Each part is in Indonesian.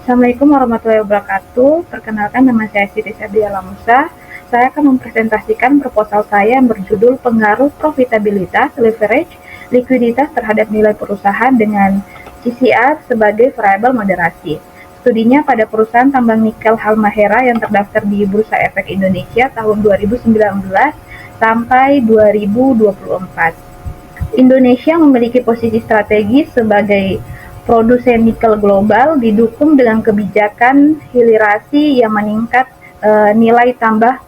Assalamualaikum warahmatullahi wabarakatuh. Perkenalkan, nama saya Siti Sabiha Lamusa. Saya akan mempresentasikan proposal saya yang berjudul Pengaruh Profitabilitas, Leverage, Likuiditas terhadap nilai perusahaan dengan CCR sebagai variabel moderasi. Studinya pada perusahaan tambang nikel Halmahera yang terdaftar di Bursa Efek Indonesia tahun 2019 sampai 2024. Indonesia memiliki posisi strategis sebagai produsen nikel global, didukung dengan kebijakan hilirisasi yang meningkat nilai tambah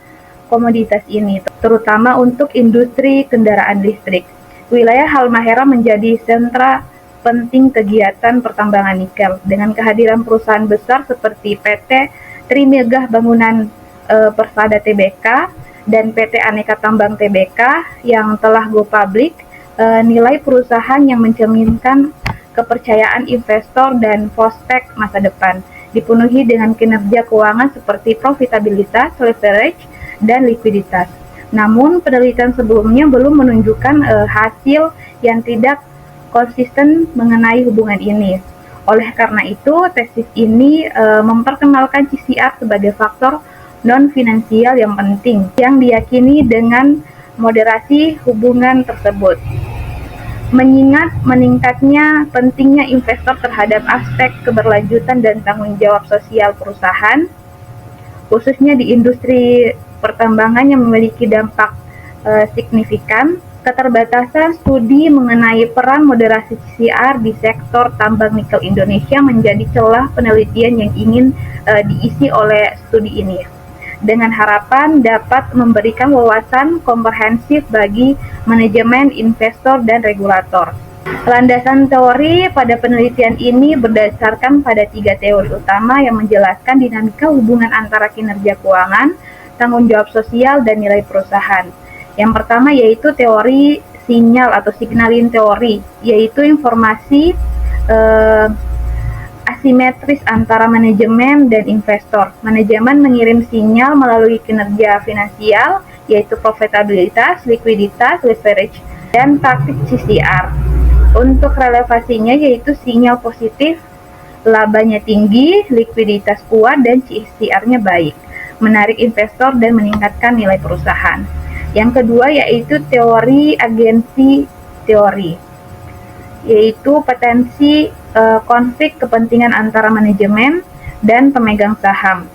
komoditas ini, terutama untuk industri kendaraan listrik. Wilayah Halmahera menjadi sentra penting kegiatan pertambangan nikel, dengan kehadiran perusahaan besar seperti PT Trimegah Bangunan Persada Tbk dan PT Aneka Tambang Tbk yang telah go public. Nilai perusahaan yang mencerminkan kepercayaan investor dan prospek masa depan, dipenuhi dengan kinerja keuangan seperti profitabilitas, leverage, dan likuiditas. Namun, penelitian sebelumnya belum menunjukkan hasil yang tidak konsisten mengenai hubungan ini. Oleh karena itu, tesis ini memperkenalkan CCR sebagai faktor non-finansial yang penting, yang diyakini dengan moderasi hubungan tersebut. Mengingat meningkatnya pentingnya investor terhadap aspek keberlanjutan dan tanggung jawab sosial perusahaan, khususnya di industri pertambangan yang memiliki dampak signifikan, keterbatasan studi mengenai peran moderasi CCR di sektor tambang nikel Indonesia menjadi celah penelitian yang ingin diisi oleh studi ini, dengan harapan dapat memberikan wawasan komprehensif bagi manajemen, investor, dan regulator. Landasan teori pada penelitian ini berdasarkan pada 3 teori utama yang menjelaskan dinamika hubungan antara kinerja keuangan, tanggung jawab sosial, dan nilai perusahaan. Yang pertama yaitu teori sinyal atau signalin teori, yaitu informasi asimetris antara manajemen dan investor. Manajemen mengirim sinyal melalui kinerja finansial, yaitu profitabilitas, likuiditas, leverage, dan taktik CCR. Untuk relevansinya yaitu sinyal positif, labanya tinggi, likuiditas kuat, dan CCR-nya baik, menarik investor dan meningkatkan nilai perusahaan. Yang kedua yaitu teori agensi teori, yaitu potensi konflik kepentingan antara manajemen dan pemegang saham.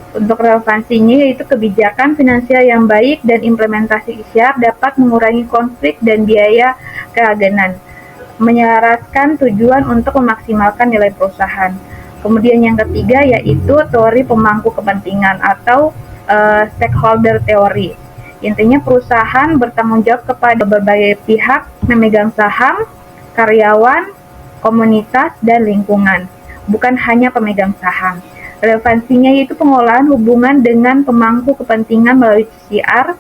Untuk relevansinya yaitu kebijakan finansial yang baik dan implementasi CCR dapat mengurangi konflik dan biaya keagenan, menyelaraskan tujuan untuk memaksimalkan nilai perusahaan. Kemudian yang ketiga yaitu teori pemangku kepentingan atau stakeholder teori. Intinya perusahaan bertanggung jawab kepada berbagai pihak, memegang saham, karyawan, komunitas, dan lingkungan, bukan hanya pemegang saham. Relevansinya yaitu pengolahan hubungan dengan pemangku kepentingan melalui CCR,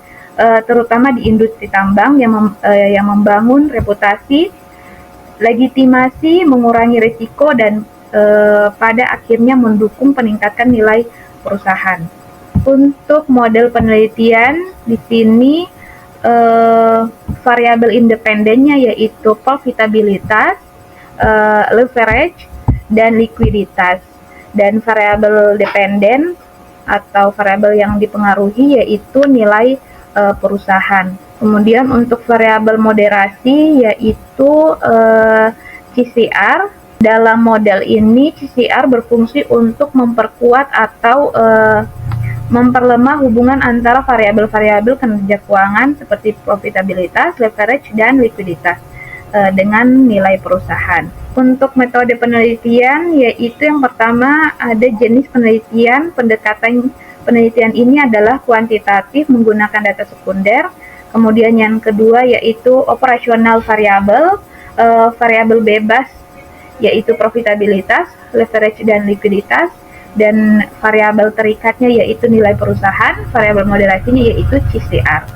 terutama di industri tambang yang membangun reputasi, legitimasi, mengurangi risiko, dan pada akhirnya mendukung peningkatan nilai perusahaan. Untuk model penelitian di sini variabel independennya yaitu profitabilitas, leverage, dan likuiditas. Dan variabel dependen atau variabel yang dipengaruhi yaitu nilai perusahaan. Kemudian untuk variabel moderasi yaitu CCR. Dalam model ini CCR berfungsi untuk memperkuat atau memperlemah hubungan antara variabel-variabel kinerja keuangan seperti profitabilitas, leverage, dan likuiditas dengan nilai perusahaan. Untuk metode penelitian yaitu yang pertama ada jenis penelitian. Pendekatan penelitian ini adalah kuantitatif menggunakan data sekunder. Kemudian yang kedua yaitu operasional variabel, variabel bebas yaitu profitabilitas, leverage, dan likuiditas, dan variabel terikatnya yaitu nilai perusahaan. Variabel moderasinya yaitu CCR.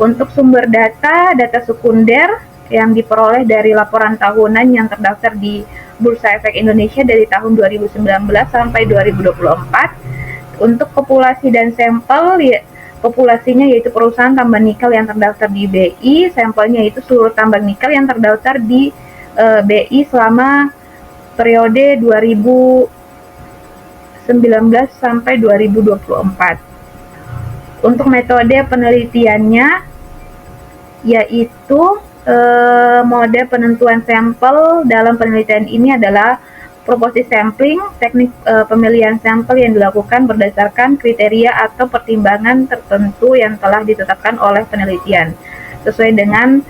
Untuk sumber data sekunder yang diperoleh dari laporan tahunan yang terdaftar di Bursa Efek Indonesia dari tahun 2019 sampai 2024. Untuk populasi dan sampel, populasinya yaitu perusahaan tambang nikel yang terdaftar di BI, sampelnya yaitu seluruh tambang nikel yang terdaftar di BI selama periode 2000 sampai 2024. Untuk metode penelitiannya yaitu mode penentuan sampel dalam penelitian ini adalah proposi sampling, teknik pemilihan sampel yang dilakukan berdasarkan kriteria atau pertimbangan tertentu yang telah ditetapkan oleh penelitian sesuai dengan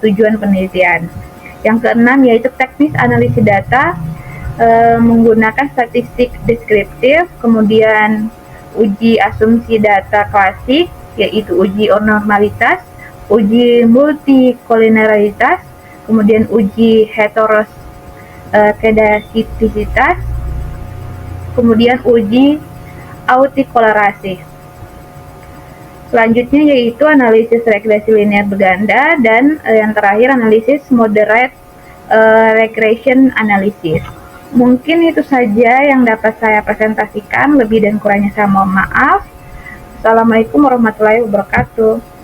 tujuan penelitian. Yang keenam yaitu teknis analisis data menggunakan statistik deskriptif, kemudian uji asumsi data klasik yaitu uji normalitas, uji multikolineralitas, kemudian uji heterokedasitisitas, kemudian uji autikolerasi. Selanjutnya yaitu analisis regresi linear berganda dan yang terakhir analisis moderate regression analysis. Mungkin itu saja yang dapat saya presentasikan, lebih dan kurangnya saya mohon maaf. Assalamualaikum warahmatullahi wabarakatuh.